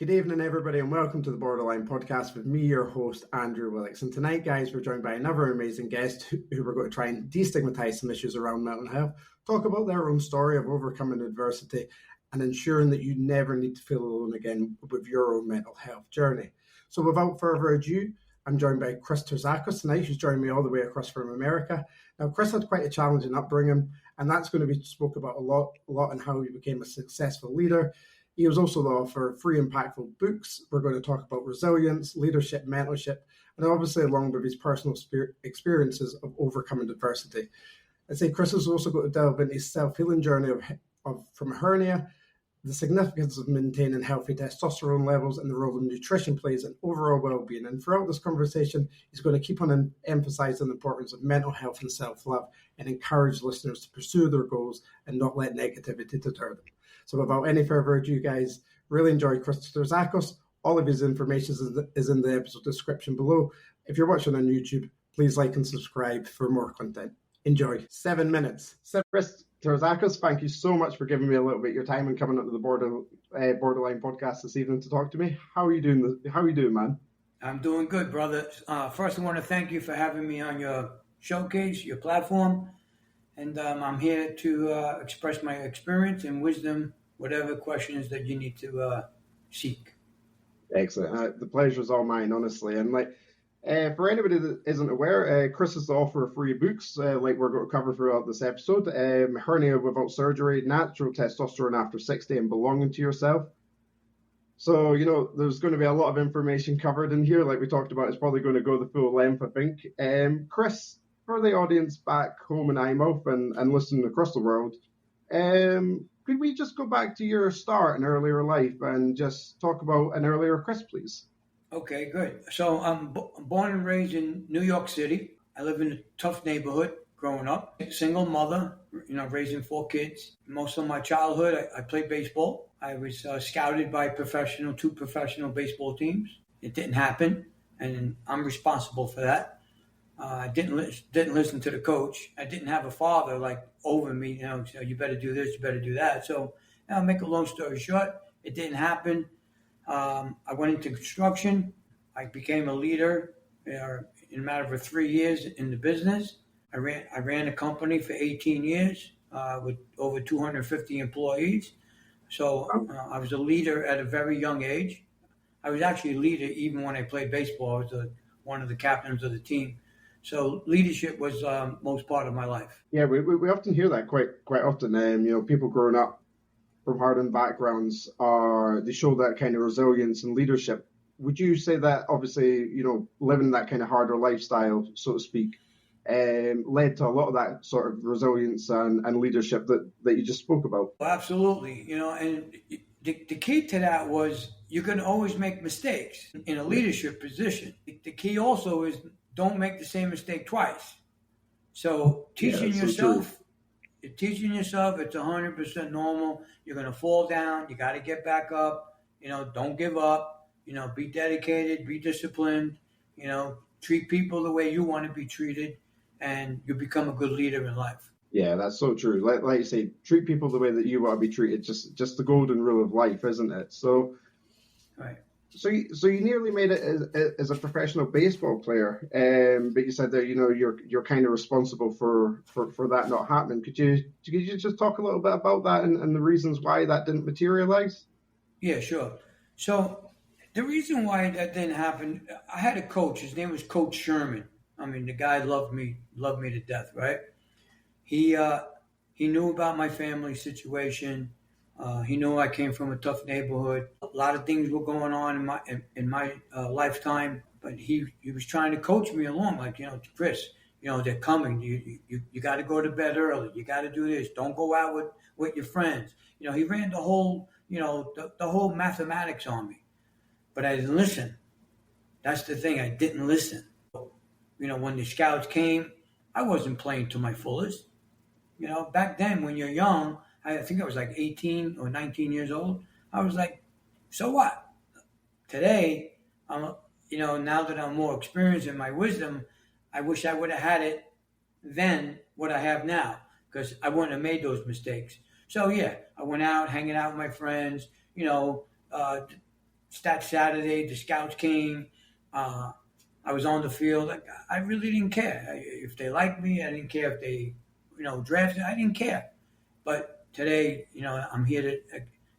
Good evening, everybody, and welcome to the Borderline Podcast with me, your host, Andrew Willix. And tonight, guys, we're joined by another amazing guest who we're going to try and destigmatize some issues around mental health, talk about their own story of overcoming adversity, and ensuring that you never need to feel alone again with your own mental health journey. So without further ado, I'm joined by Chris Terzakos tonight, who's joined me all the way across from America. Now, Chris had quite a challenging upbringing, and that's going to be spoke about a lot on how he became a successful leader. He was also the author of 3 impactful books. We're going to talk about resilience, leadership, mentorship, and obviously along with his personal experiences of overcoming adversity. I'd say Chris is also going to delve into his self-healing journey from hernia, the significance of maintaining healthy testosterone levels, and the role nutrition plays in overall well-being. And throughout this conversation, he's going to keep on emphasizing the importance of mental health and self-love and encourage listeners to pursue their goals and not let negativity deter them. So without any further ado, guys, really enjoy Chris Terzakos. All of his information is in the episode description below. If you're watching on YouTube, please like and subscribe for more content. Enjoy. 7 minutes. Chris Terazakis, thank you so much for giving me a little bit of your time and coming up to the Borderline Podcast this evening to talk to me. How are you doing? How are you doing, man? I'm doing good, brother. First, I want to thank you for having me on your showcase, your platform. And I'm here to express my experience and wisdom, whatever questions that you need to seek. Excellent. The pleasure is all mine, honestly. And for anybody that isn't aware, Chris is the author of 3 books, like we're going to cover throughout this episode. Hernia Without Surgery, Natural Testosterone After 60, and Belonging to Yourself. So, there's going to be a lot of information covered in here. Like we talked about, it's probably going to go the full length, I think. Chris, for the audience back home in IMOF and listening across the world, could we just go back to your start in earlier life and just talk about an earlier Chris, please? Okay, good. So I'm born and raised in New York City. I live in a tough neighborhood growing up. Single mother, raising 4 kids. Most of my childhood, I played baseball. I was scouted by 2 professional baseball teams. It didn't happen, and I'm responsible for that. I didn't listen to the coach. I didn't have a father over me, so you better do this, you better do that. So I'll make a long story short, it didn't happen. I went into construction. I became a leader in a matter of 3 years in the business. I ran a company for 18 years with over 250 employees. So I was a leader at a very young age. I was actually a leader even when I played baseball. I was one of the captains of the team. So leadership was most part of my life. Yeah, we often hear that quite often. People growing up from hardened backgrounds they show that kind of resilience and leadership. Would you say that obviously, living that kind of harder lifestyle, so to speak, led to a lot of that sort of resilience and leadership that you just spoke about? Well, absolutely. And the key to that was you can always make mistakes in a leadership position. The key also is don't make the same mistake twice. So teaching yourself, it's 100% normal. You're going to fall down. You got to get back up. Don't give up. Be dedicated, be disciplined. Treat people the way you want to be treated, and you become a good leader in life. Yeah, that's so true. Like you say, treat people the way that you want to be treated. Just the golden rule of life, isn't it? So, right. So you nearly made it as a professional baseball player, but you said that you're kind of responsible for that not happening. Could you just talk a little bit about that and the reasons why that didn't materialize? Yeah, sure. So the reason why that didn't happen, I had a coach. His name was Coach Sherman. I mean, the guy loved me to death, right? He knew about my family situation. He knew I came from a tough neighborhood. A lot of things were going on in my lifetime, but he was trying to coach me along, Chris, they're coming. You got to go to bed early. You got to do this. Don't go out with your friends. He ran the whole, the whole mathematics on me, but I didn't listen. That's the thing. I didn't listen. When the scouts came, I wasn't playing to my fullest. Back then when you're young, I think I was like 18 or 19 years old. I was like, so what? Today, now that I'm more experienced in my wisdom, I wish I would have had it then what I have now, because I wouldn't have made those mistakes. So yeah, I went out, hanging out with my friends, Stat Saturday, the scouts came. I was on the field. I really didn't care if they liked me. I didn't care if they, drafted. I didn't care. But today, I'm here to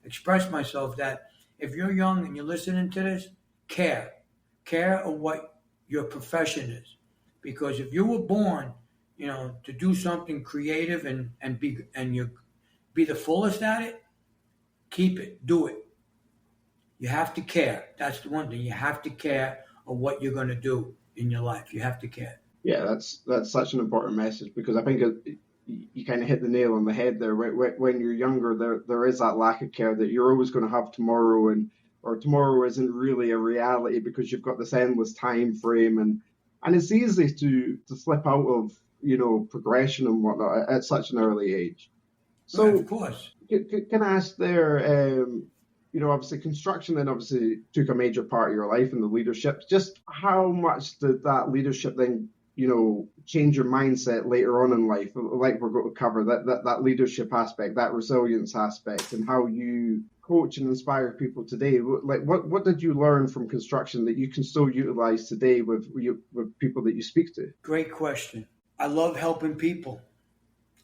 express myself that if you're young and you're listening to this, care of what your profession is, because if you were born, to do something creative and you be the fullest at it, keep it, do it. You have to care. That's the one thing. You have to care of what you're going to do in your life. You have to care. Yeah, that's such an important message, because I think you kind of hit the nail on the head there. When you're younger, there is that lack of care that you're always going to have tomorrow, or tomorrow isn't really a reality because you've got this endless time frame, and it's easy to slip out of progression and whatnot at such an early age. So, right, of course, can I ask there? Obviously construction then obviously took a major part of your life in the leadership. Just how much did that leadership then, change your mindset later on in life? Like we're going to cover that leadership aspect, that resilience aspect, and how you coach and inspire people today. Like what did you learn from construction that you can still utilize today with people that you speak to? Great question. I love helping people.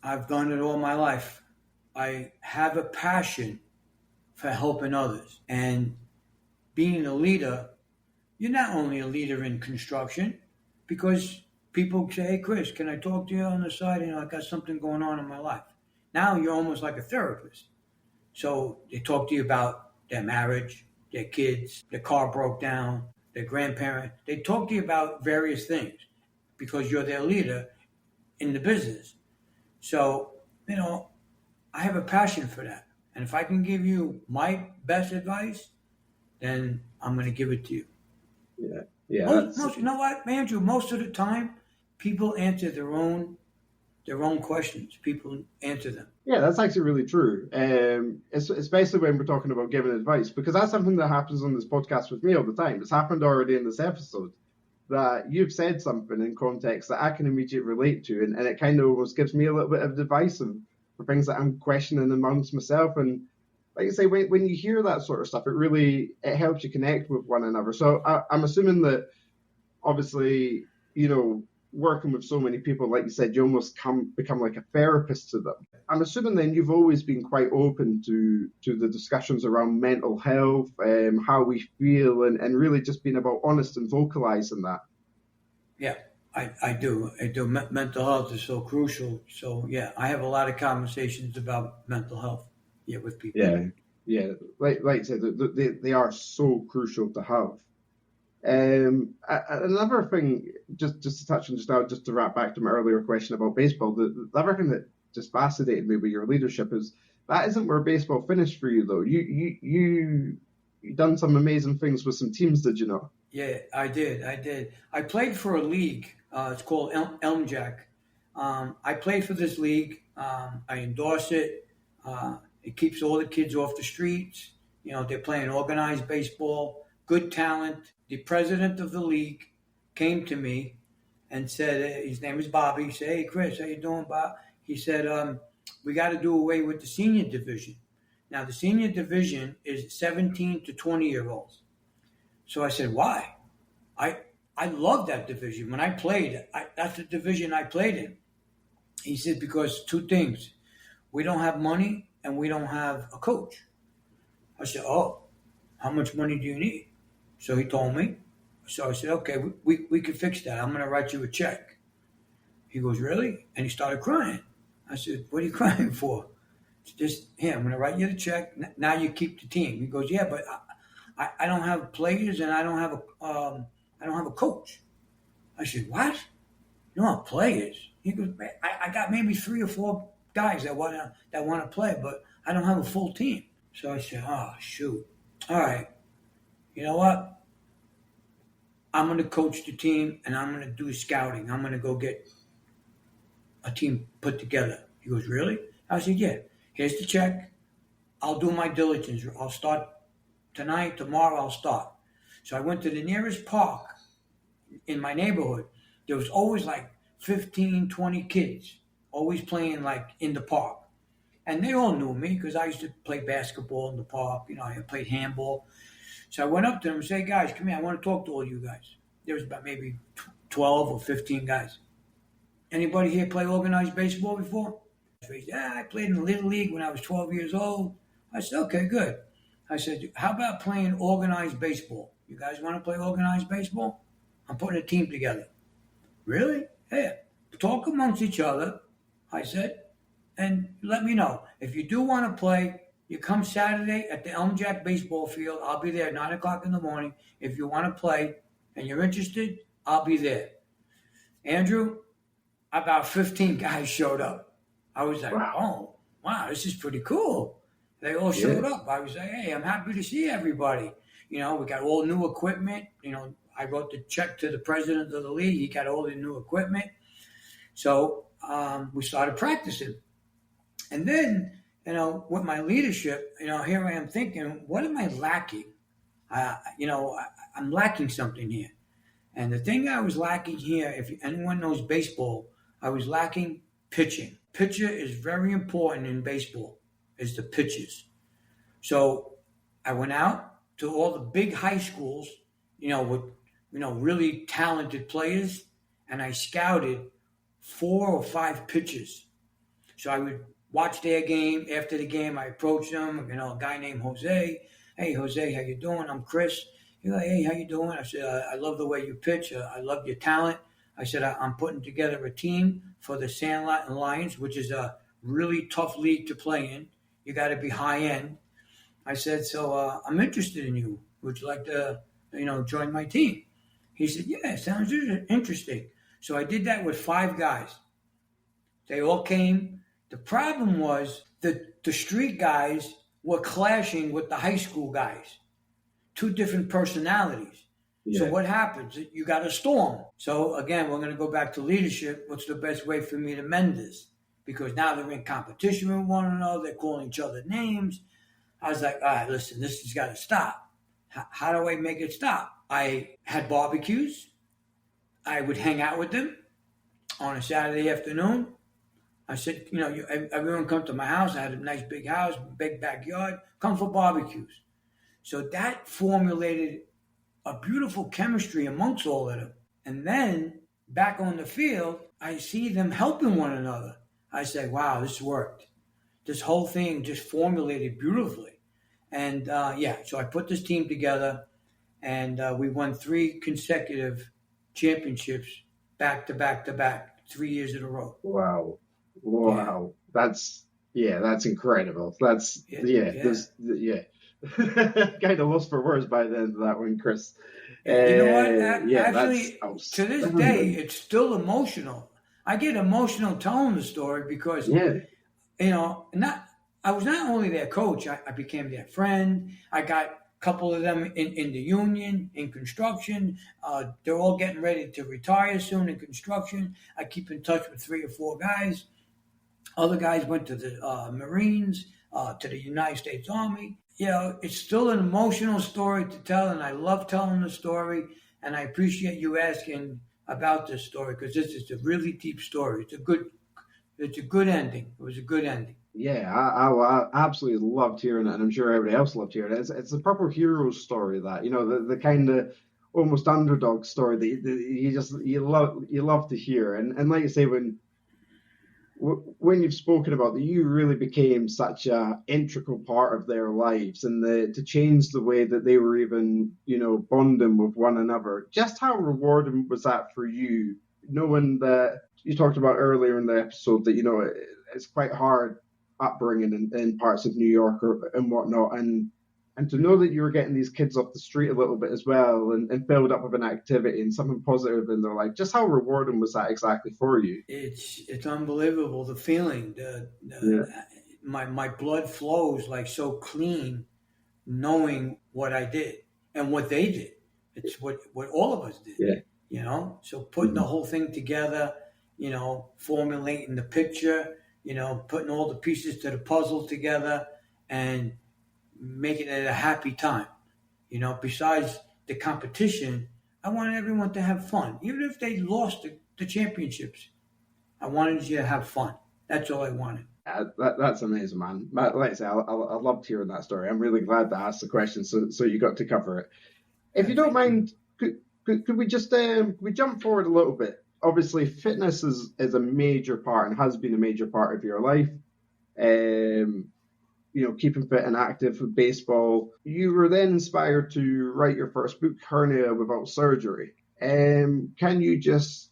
I've done it all my life. I have a passion for helping others. And being a leader, you're not only a leader in construction, because people say, hey, Chris, can I talk to you on the side? I got something going on in my life. Now you're almost like a therapist. So they talk to you about their marriage, their kids, their car broke down, their grandparent. They talk to you about various things because you're their leader in the business. So, I have a passion for that. And if I can give you my best advice, then I'm going to give it to you. Yeah. Most, you know what, Andrew? Most of the time, people answer their own questions. People answer them. Yeah, that's actually really true. Especially when we're talking about giving advice, because that's something that happens on this podcast with me all the time. It's happened already in this episode, that you've said something in context that I can immediately relate to, and it kind of almost gives me a little bit of advice for things that I'm questioning amongst myself. And like I say, when you hear that sort of stuff, it helps you connect with one another. So I'm assuming that obviously, working with so many people, like you said, you almost become like a therapist to them. I'm assuming then you've always been quite open to the discussions around mental health, how we feel, and really just being about honest and vocalizing that. Yeah. I do. Mental health is so crucial. So, yeah, I have a lot of conversations about mental health with people. Yeah. Like I said, they are so crucial to have. Another thing, just to touch on just now, just to wrap back to my earlier question about baseball, the other thing that just fascinated me with your leadership is that isn't where baseball finished for you, though. You done some amazing things with some teams, did you know? Yeah, I did. I played for a league. It's called Elm Jack. I played for this league. I endorse it. It keeps all the kids off the streets. They're playing organized baseball, good talent. The president of the league came to me and said, his name is Bobby. He said, hey, Chris, how you doing, Bob? He said, we got to do away with the senior division. Now, the senior division is 17 to 20-year-olds. So I said, why? I love that division. When I played, that's the division I played in. He said, because two things. We don't have money and we don't have a coach. I said, oh, how much money do you need? So he told me. So I said, okay, we can fix that. I'm going to write you a check. He goes, really? And he started crying. I said, what are you crying for? It's just, here, I'm going to write you the check. Now you keep the team. He goes, yeah, but I don't have players and I don't have a coach. I said, what? You don't have players? He goes, I got maybe 3 or 4 guys that want to play, but I don't have a full team. So I said, oh, shoot. All right. You know what? I'm going to coach the team and I'm going to do scouting. I'm going to go get a team put together. He goes, really? I said, yeah. Here's the check. I'll do my diligence. I'll start tonight. Tomorrow I'll start. So I went to the nearest park in my neighborhood. There was always like 15, 20 kids always playing like in the park. And they all knew me because I used to play basketball in the park. I played handball. So I went up to them and said, guys, come here. I want to talk to all you guys. There was about maybe 12 or 15 guys. Anybody here play organized baseball before? Yeah, I played in the Little League when I was 12 years old. I said, okay, good. I said, how about playing organized baseball? You guys want to play organized baseball? I'm putting a team together. Really? Yeah. Talk amongst each other, I said, and let me know. If you do want to play, you come Saturday at the Elm Jack baseball field. I'll be there at 9 o'clock in the morning. If you want to play and you're interested, I'll be there. Andrew, about 15 guys showed up. I was like, oh, wow, this is pretty cool. They all showed up. I was like, hey, I'm happy to see everybody. We got all new equipment. I wrote the check to the president of the league. He got all the new equipment. So we started practicing. And then, with my leadership, here I am thinking, what am I lacking? I'm lacking something here. And the thing I was lacking here, if anyone knows baseball, I was lacking pitching. Pitcher is very important in baseball, is the pitches. So I went out to all the big high schools, with, really talented players, and I scouted 4 or 5 pitchers. So I would watch their game. After the game, I approached them, a guy named Jose. Hey, Jose, how you doing? I'm Chris. He's like, hey, how you doing? I said, I love the way you pitch. I love your talent. I said, I'm putting together a team for the Sandlot and Lions, which is a really tough league to play in. You got to be high end. I said, so I'm interested in you. Would you like to, join my team? He said, yeah, sounds interesting. So I did that with 5 guys. They all came. The problem was that the street guys were clashing with the high school guys. 2 different personalities. Yeah. So what happens? You got a storm. So again, we're going to go back to leadership. What's the best way for me to mend this? Because now they're in competition with one another. They're calling each other names. I was like, all right, listen, this has got to stop. How do I make it stop? I had barbecues. I would hang out with them on a Saturday afternoon. I said, everyone come to my house. I had a nice big house, big backyard. Come for barbecues. So that formulated a beautiful chemistry amongst all of them. And then back on the field, I see them helping one another. I say, wow, this worked. This whole thing just formulated beautifully. And so I put this team together, and we won 3 consecutive championships back to back to back, 3 years in a row. Wow. That's incredible. That's kind of lost for words by the end of that one, Chris. You know what? Actually, to this day, it's still emotional. I get emotional telling the story because, I was not only their coach, I became their friend. I got a couple of them in the union, in construction. They're all getting ready to retire soon in construction. I keep in touch with 3 or 4 guys. Other guys went to the Marines, to the United States Army. It's still an emotional story to tell, and I love telling the story, and I appreciate you asking about this story because this is a really deep story. It's a good ending. It was a good ending. Yeah, I absolutely loved hearing it, and I'm sure everybody else loved hearing it. It's a proper hero story, that the kind of almost underdog story that you love to hear, and like you say, when you've spoken about that, you really became such a integral part of their lives, and to change the way that they were even bonding with one another. Just how rewarding was that for you, knowing that you talked about earlier in the episode that it's quite hard upbringing in parts of New York and whatnot, and to know that you were getting these kids off the street a little bit as well, and filled up with an activity and something positive in their life. Just how rewarding was that exactly for you? It's unbelievable, the feeling. My blood flows like so clean, knowing what I did and what they did. It's what all of us did. Yeah. So putting the whole thing together, formulating the picture, putting all the pieces to the puzzle together, and making it a happy time. Besides the competition, I wanted everyone to have fun. Even if they lost the championships, I wanted you to have fun. That's all I wanted. That's amazing, man. Like I say, I loved hearing that story. I'm really glad that I asked the question, so you got to cover it. If Yeah, you don't thank you. mind, could we just could we jump forward a little bit? Obviously, fitness is a major part and has been a major part of your life. Um, keeping fit and active with baseball. You were then inspired to write your first book, Hernia Without Surgery. Can you just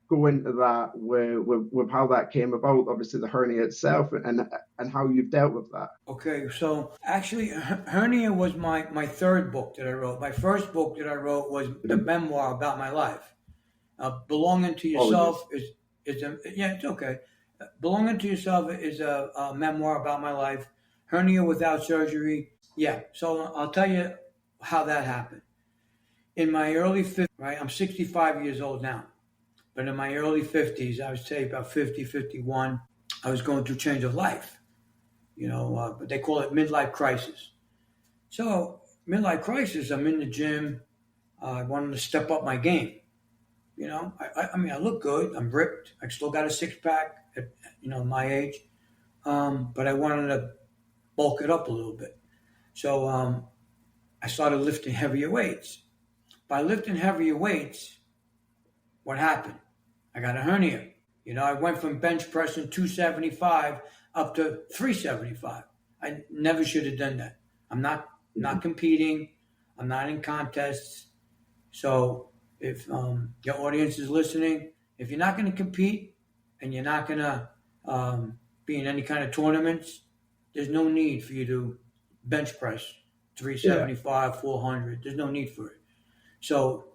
go into that with how that came about? Obviously, the hernia itself and how you've dealt with that. Okay, so actually, Hernia was my third book that I wrote. My first book that I wrote was the memoir about my life. Belonging to Apologies. yourself is a, yeah, it's okay. Belonging to yourself is a memoir about my life. Hernia without surgery, yeah. So I'll tell you how that happened. In my early 50s, right? I'm 65 years old now, but in my early 50s, I would say about 50, 51, I was going through change of life. But they call it midlife crisis. So midlife crisis, I'm in the gym. I wanted to step up my game. I mean, I look good. I'm ripped. I still got a six pack at my age, but I wanted to bulk it up a little bit. So I started lifting heavier weights. By lifting heavier weights, what happened? I got a hernia. I went from bench pressing 275 up to 375. I never should have done that. I'm not competing. I'm not in contests. So if your audience is listening, if you're not going to compete and you're not going to be in any kind of tournaments, there's no need for you to bench press Yeah. 375, 400. There's no need for it. So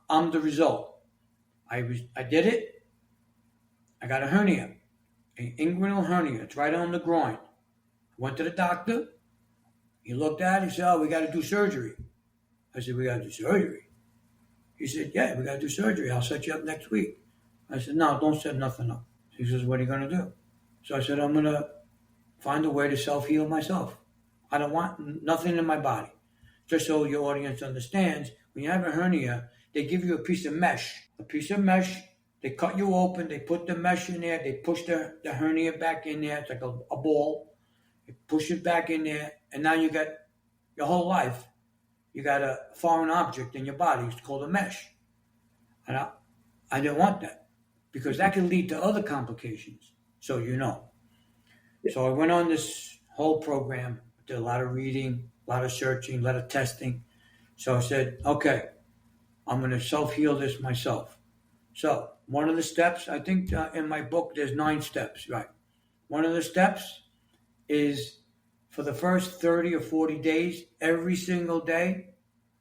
I'm the result. I did it. I got a hernia, an inguinal hernia. It's right on the groin. I went to the doctor. He looked at it. He said, "Oh, we got to do surgery." I said, "We got to do surgery?" He said, "Yeah, we got to do surgery. I'll set you up next week." I said, "No, don't set nothing up." He says, "What are you going to do?" So I said, "I'm going to find a way to self-heal myself. I don't want nothing in my body." Just so your audience understands, when you have a hernia, they give you a piece of mesh. A piece of mesh, they cut you open, they put the mesh in there, they push the hernia back in there. It's like a ball. They push it back in there, and now you got your whole life. You got a foreign object in your body. It's called a mesh. And I didn't want that because that can lead to other complications. So you know. So I went on this whole program, did a lot of reading, a lot of searching, a lot of testing. So I said, okay, I'm going to self-heal this myself. So one of the steps, I think in my book, there's 9 steps, right? One of the steps is for the first 30 or 40 days, every single day,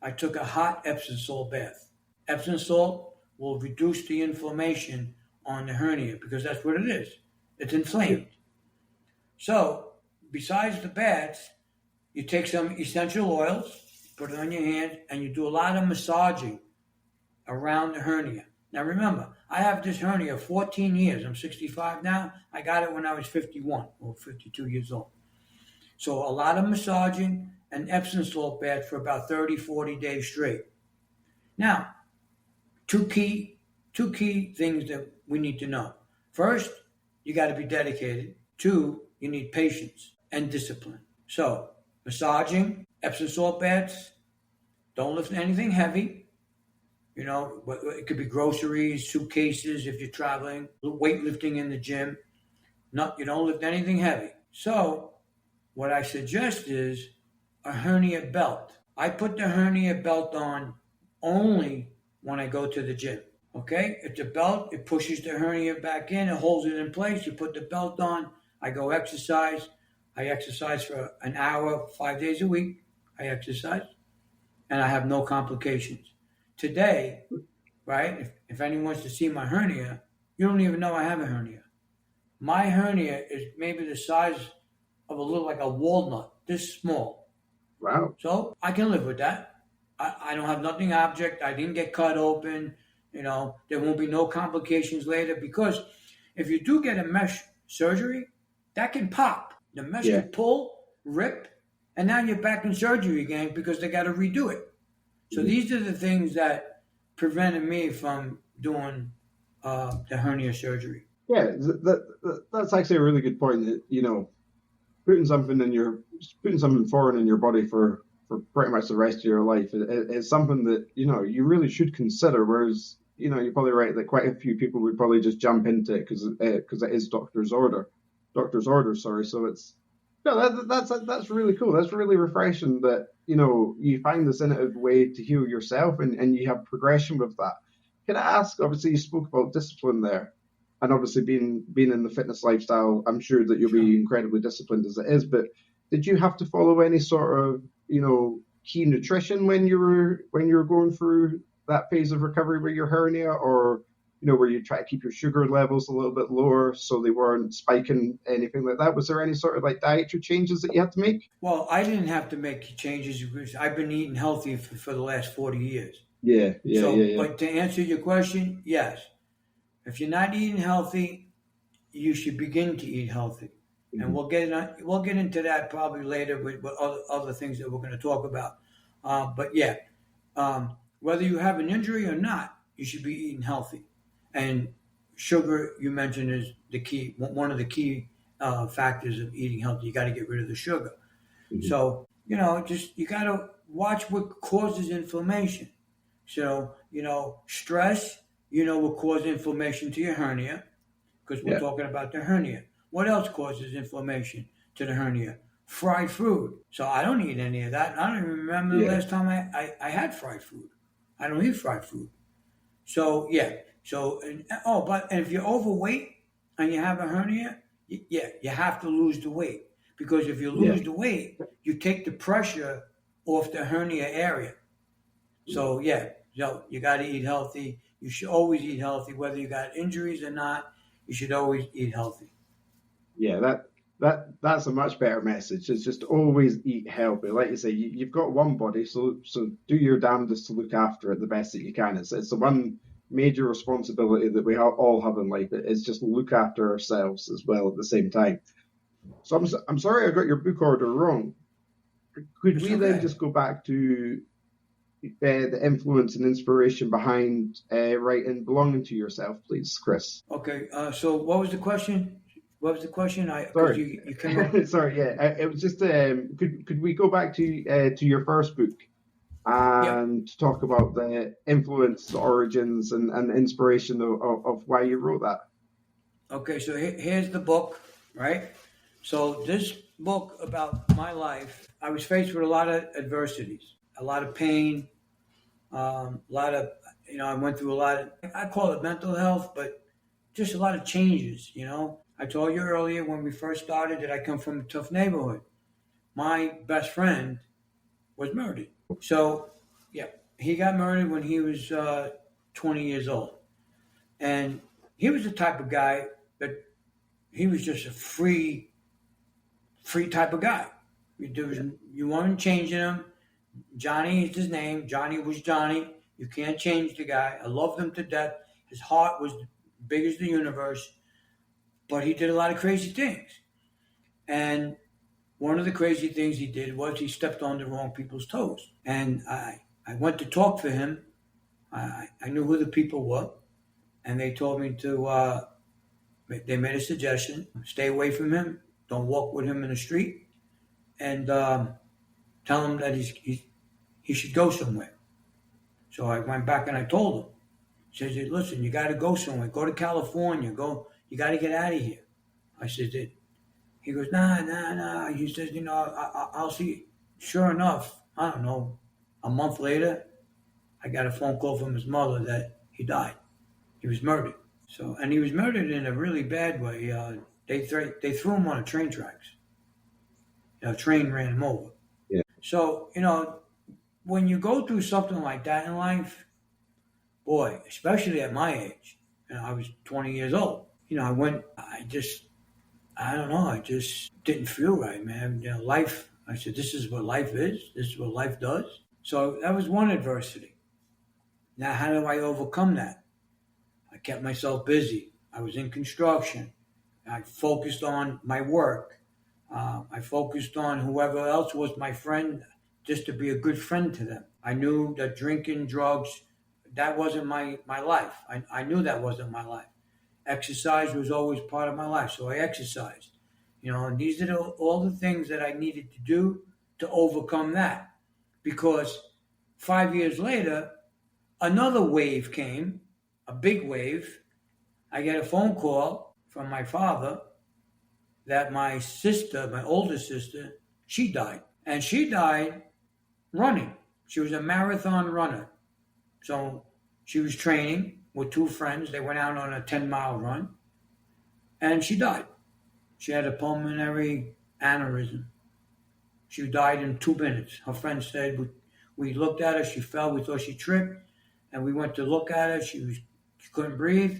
I took a hot Epsom salt bath. Epsom salt will reduce the inflammation on the hernia because that's what it is. It's inflamed. So besides the baths, you take some essential oils, put it on your hand, and you do a lot of massaging around the hernia. Now remember, I have this hernia 14 years. I'm 65 now. I got it when I was 51 or 52 years old. So a lot of massaging and Epsom salt bath for about 30, 40 days straight. Now, two key things that we need to know. First, you got to be dedicated. 2, you need patience and discipline. So, massaging, Epsom salt baths, don't lift anything heavy. It could be groceries, suitcases if you're traveling, weightlifting in the gym. You don't lift anything heavy. So, what I suggest is a hernia belt. I put the hernia belt on only when I go to the gym. Okay? It's a belt. It pushes the hernia back in. It holds it in place. You put the belt on. I go exercise. I exercise for an hour, 5 days a week. I exercise. And I have no complications. Today, right, if anyone wants to see my hernia, you don't even know I have a hernia. My hernia is maybe the size of a little like a walnut, this small. Wow. So I can live with that. I don't have nothing object. I didn't get cut open. There won't be no complications later because if you do get a mesh surgery, that can pop. The mesh can pull, rip, and now you're back in surgery again because they got to redo it. So these are the things that prevented me from doing the hernia surgery. Yeah, that's actually a really good point. That putting something putting something foreign in your body for pretty much the rest of your life is something that you really should consider. Whereas you're probably right that quite a few people would probably just jump into it because it is doctor's order. Sorry, so it's no that's really cool. That's really refreshing that you find this innovative way to heal yourself and you have progression with that. Can I ask? Obviously, you spoke about discipline there and obviously being in the fitness lifestyle, I'm sure that you'll Sure. be incredibly disciplined as it is. But did you have to follow any sort of key nutrition when you were going through that phase of recovery with your hernia, or where you try to keep your sugar levels a little bit lower so they weren't spiking, anything like that? Was there any sort of like dietary changes that you had to make? Well, I didn't have to make changes because I've been eating healthy for the last 40 years. Yeah, yeah, yeah, So, yeah. but to answer your question, yes. If you're not eating healthy, you should begin to eat healthy. And Mhm. we'll get into that probably later with other things that we're going to talk about. But yeah, whether you have an injury or not, you should be eating healthy. And sugar, you mentioned, is the key, one of the key factors of eating healthy. You got to get rid of the sugar. Mhm. So, just you got to watch what causes inflammation. So, stress, will cause inflammation to your hernia because we're Yeah, talking about the hernia. What else causes inflammation to the hernia? Fried food. So I don't eat any of that. I don't even remember the yeah, last time I had fried food. I don't eat fried food. So yeah. So and if you're overweight and you have a hernia, yeah, you have to lose the weight because if you yeah, lose the weight, you take the pressure off the hernia area. So yeah, you got to eat healthy. You should always eat healthy, whether you got injuries or not. You should always eat healthy. yeah. That's a much better message. It's just always eat healthy. Like you say, you've got one body, so do your damnedest to look after it the best that you can. It's the one major responsibility that we all have in life. Is just look after ourselves as well at the same time. So I'm sorry I got your book order wrong. Could It's we then okay. just go back to the influence and inspiration behind writing "Belonging to Yourself," please, Chris? Okay. So what was the question? What was the question? I because Sorry, you came up. sorry. Yeah, it was just could we go back to your first book Yeah. and talk about the influence, the origins, and the inspiration of why you wrote that? Okay. So here's the book, right? So this book about my life, I was faced with a lot of adversities, a lot of pain, a lot of I went through a lot of I call it mental health, but just a lot of changes. I told you earlier when we first started that I come from a tough neighborhood. My best friend was murdered. So, yeah, he got murdered when he was 20 years old. And he was the type of guy that he was just a free type of guy. Yeah, You weren't changing him. Johnny is his name. Johnny was Johnny. You can't change the guy. I loved him to death. His heart was big as the universe, but he did a lot of crazy things. And one of the crazy things he did was he stepped on the wrong people's toes. And I went to talk for him. I knew who the people were, and they told me they made a suggestion: stay away from him, don't walk with him in the street, and tell him that he should go somewhere. So I went back and I told him. He says, "Hey, listen, you got to go somewhere. Go to California. Go. You got to get out of here." I said, he goes, nah, nah, nah. He says, I'll see. Sure enough, I don't know, a month later, I got a phone call from his mother that he died. He was murdered. So, and he was murdered in a really bad way. They threw him on a train tracks. A train ran him over. yeah, So, when you go through something like that in life, boy, especially at my age, I was 20 years old. I don't know. I just didn't feel right, man. Life. I said, this is what life is. This is what life does. So that was one adversity. Now, how do I overcome that? I kept myself busy. I was in construction. I focused on my work. I focused on whoever else was my friend, just to be a good friend to them. I knew that drinking, drugs, that wasn't my life. I knew that wasn't my life. Exercise was always part of my life, so I exercised. And these are all the things that I needed to do to overcome that. Because 5 years later, another wave came, a big wave. I get a phone call from my father that my sister, my older sister, she died. And she died running. She was a marathon runner. So she was training with two friends. They went out on a 10-mile run. And she died. She had a pulmonary aneurysm. She died in 2 minutes. Her friend said, we looked at her, she fell, we thought she tripped, and we went to look at her, she couldn't breathe,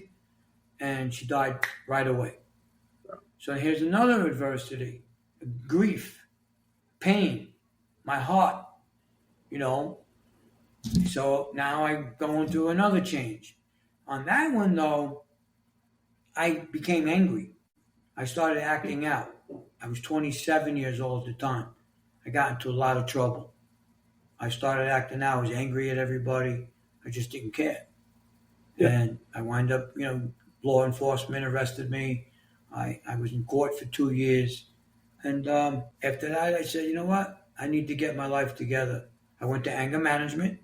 and she died right away. So here's another adversity, grief, pain, my heart, So now I'm going through another change. On that one, though, I became angry. I started acting out. I was 27 years old at the time. I got into a lot of trouble. I started acting out. I was angry at everybody. I just didn't care. Yeah. And I wound up, law enforcement arrested me. I was in court for 2 years. And after that, I said, you know what? I need to get my life together. I went to anger management,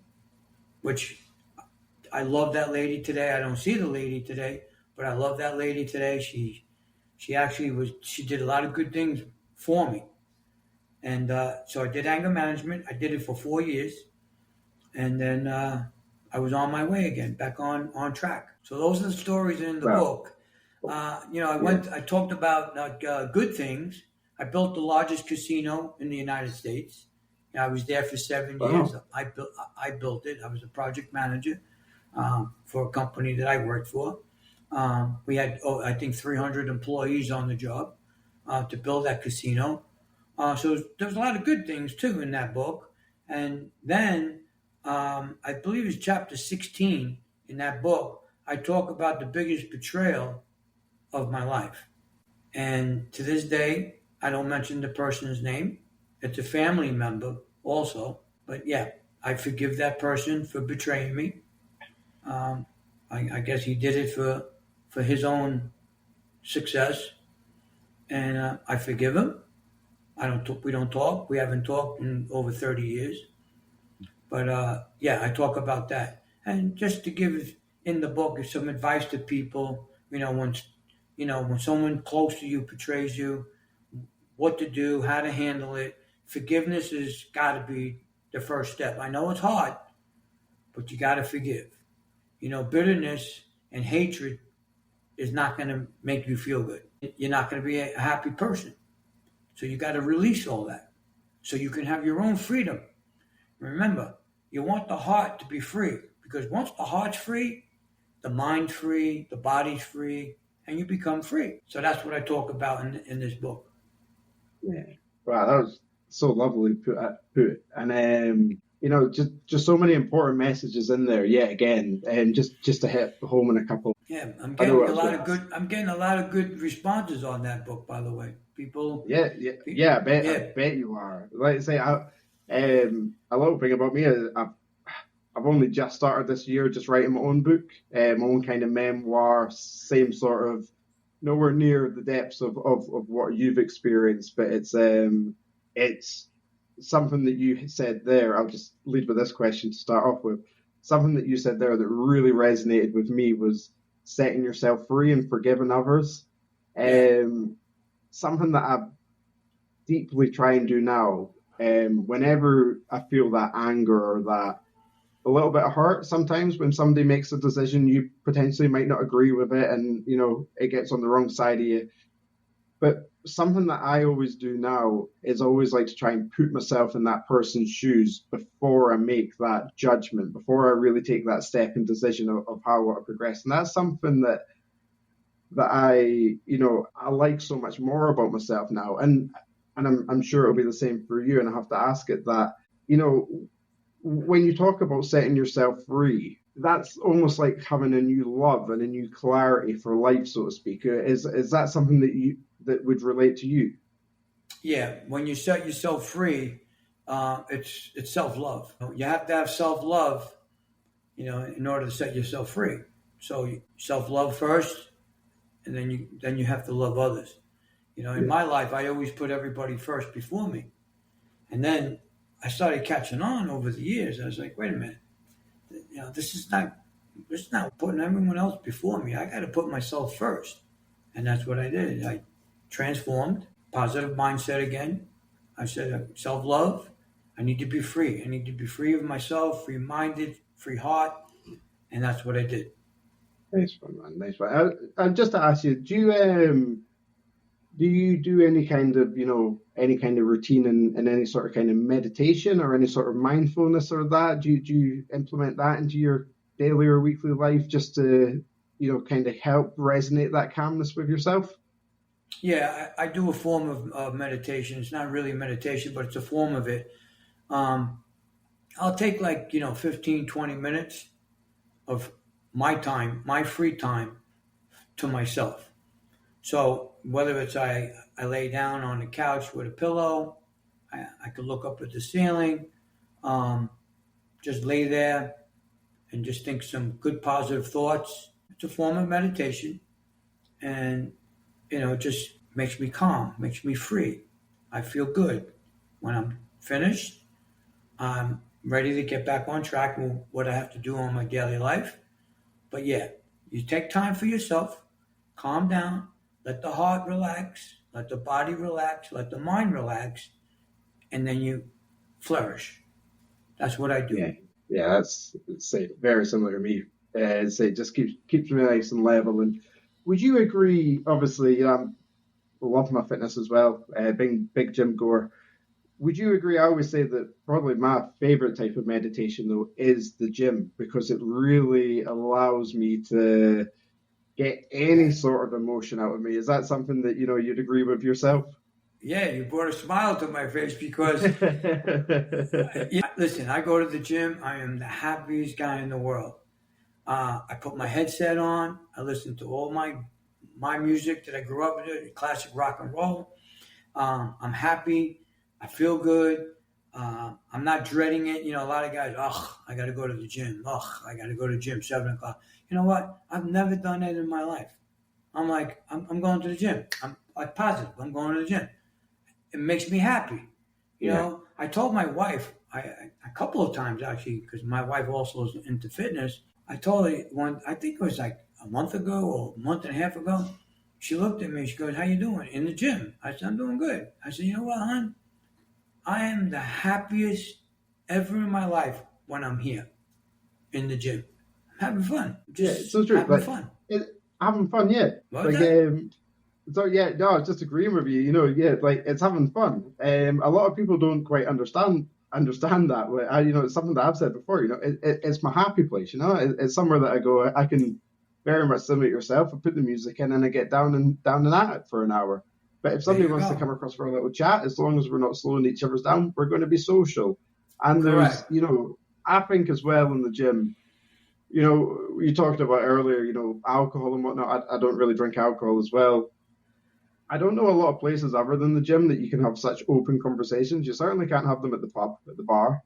which I love that lady today. I don't see the lady today, but I love that lady today. She did a lot of good things for me. And so I did anger management. I did it for 4 years. And then I was on my way again, back on track. So those are the stories in the book. I talked about good things. I built the largest casino in the United States. I was there for 7 years. I built it. I was a project manager for a company that I worked for. We had, I think, 300 employees on the job to build that casino. So there's a lot of good things, too, in that book. And then I believe it's chapter 16 in that book. I talk about the biggest betrayal of my life. And to this day, I don't mention the person's name. It's a family member also. But yeah, I forgive that person for betraying me. I guess he did it for his own success. And I forgive him. We don't talk. We haven't talked in over 30 years. But I talk about that. And just to give in the book some advice to people, when someone close to you betrays you, what to do, how to handle it. Forgiveness has got to be the first step. I know it's hard, but you got to forgive. Bitterness and hatred is not going to make you feel good. You're not going to be a happy person. So you got to release all that so you can have your own freedom. Remember, you want the heart to be free, because once the heart's free, the mind's free, the body's free, and you become free. So that's what I talk about in this book. Yeah. Wow, that was so lovely put. And just so many important messages in there. Yeah, again, just to hit home in a couple. Yeah, I'm getting a lot of good responses on that book, by the way. People. Yeah. I bet you are. Like I say, a little thing about me is I've only just started this year just writing my own book, my own kind of memoir, same sort of, nowhere near the depths of what you've experienced, but it's something that you said there. I'll just lead with this question to start off with. Something that you said there that really resonated with me was setting yourself free and forgiving others. Something that I deeply try and do now, whenever I feel that anger or that a little bit of hurt, sometimes when somebody makes a decision, you potentially might not agree with it, and it gets on the wrong side of you. But something that I always do now is always like to try and put myself in that person's shoes before I make that judgment, before I really take that step and decision of how I want to progress. And that's something that I like so much more about myself now. And I'm sure it'll be the same for you. And I have to ask it that, when you talk about setting yourself free, that's almost like having a new love and a new clarity for life, so to speak. Is that something that would relate to you? Yeah, when you set yourself free, it's self-love. You have to have self-love, in order to set yourself free. So self-love first, and then you have to love others. In my life, I always put everybody first before me. And then I started catching on over the years. I was like, wait a minute, this is not putting everyone else before me. I got to put myself first. And that's what I did. I transformed, positive mindset again. I said, self-love. I need to be free. I need to be free of myself, free-minded, free heart. And that's what I did. Nice one, man. Nice one. And just to ask you, do you do any kind of routine and any sort of kind of meditation or any sort of mindfulness or that? Do you implement that into your daily or weekly life just to, kind of help resonate that calmness with yourself? Yeah, I do a form of meditation. It's not really meditation, but it's a form of it. I'll take 15, 20 minutes of my time, my free time to myself. So whether it's I lay down on the couch with a pillow, I could look up at the ceiling, just lay there and just think some good positive thoughts. It's a form of meditation, and it just makes me calm, makes me free. I feel good. When I'm finished, I'm ready to get back on track with what I have to do on my daily life. But yeah, you take time for yourself, calm down, let the heart relax, let the body relax, let the mind relax, and then you flourish. That's what I do. Yeah, that's very similar to me. Just keeps me nice and level. And would you agree? Obviously, I love my fitness as well. Being big gym goer. Would you agree? I always say that probably my favorite type of meditation though is the gym, because it really allows me to get any sort of emotion out of me. Is that something that you'd agree with yourself? Yeah, you brought a smile to my face because, listen, I go to the gym. I am the happiest guy in the world. I put my headset on. I listen to all my music that I grew up with, classic rock and roll. I'm happy. I feel good. I'm not dreading it. A lot of guys, I got to go to the gym. I got to go to the gym, 7 o'clock. You know what? I've never done that in my life. I'm like, I'm going to the gym. I'm like positive. I'm going to the gym. It makes me happy. I told my wife, a couple of times actually, because my wife also is into fitness. I told her I think it was like a month ago or a month and a half ago. She looked at me. She goes, "How you doing?" In the gym. I said, "I'm doing good." I said, "You know what, hon? I am the happiest ever in my life when I'm here in the gym. I'm having fun. It's so true. Having fun. Having fun, yeah. So yeah, no, I was just agreeing with you. It's having fun. A lot of people don't quite understand that. It's something that I've said before. It's my happy place. It's somewhere that I go. I can very much simulate yourself and put the music in, and I get down and at it for an hour. But if somebody wants to come across for a little chat, as long as we're not slowing each other's down, we're going to be social. And there's, I think as well in the gym, you talked about earlier, alcohol and whatnot. I don't really drink alcohol as well. I don't know a lot of places other than the gym that you can have such open conversations. You certainly can't have them at the pub, at the bar.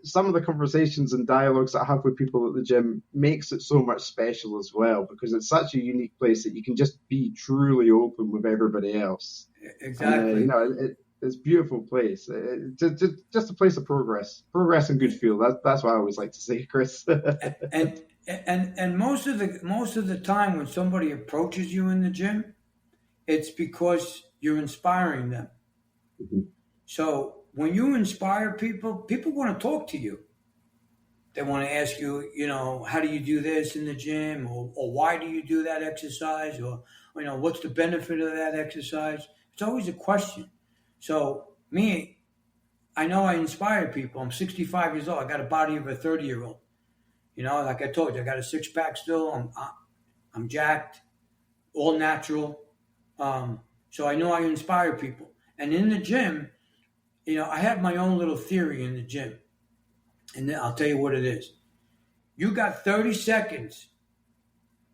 Some of the conversations and dialogues that I have with people at the gym makes it so much special as well, because it's such a unique place that you can just be truly open with everybody else. Exactly. It's a beautiful place. Just a place of progress and good feel. That's what I always like to say, Chris. And most of the time when somebody approaches you in the gym, it's because you're inspiring them. Mm-hmm. So when you inspire people want to talk to you. They want to ask you, how do you do this in the gym, or why do you do that exercise, or what's the benefit of that exercise? It's always a question. So me, I know I inspire people. I'm 65 years old. I got a body of a 30-year-old. Like I told you, I got a six-pack still. I'm jacked, all natural. So I know I inspire people. And in the gym, I have my own little theory in the gym. And then I'll tell you what it is. You got 30 seconds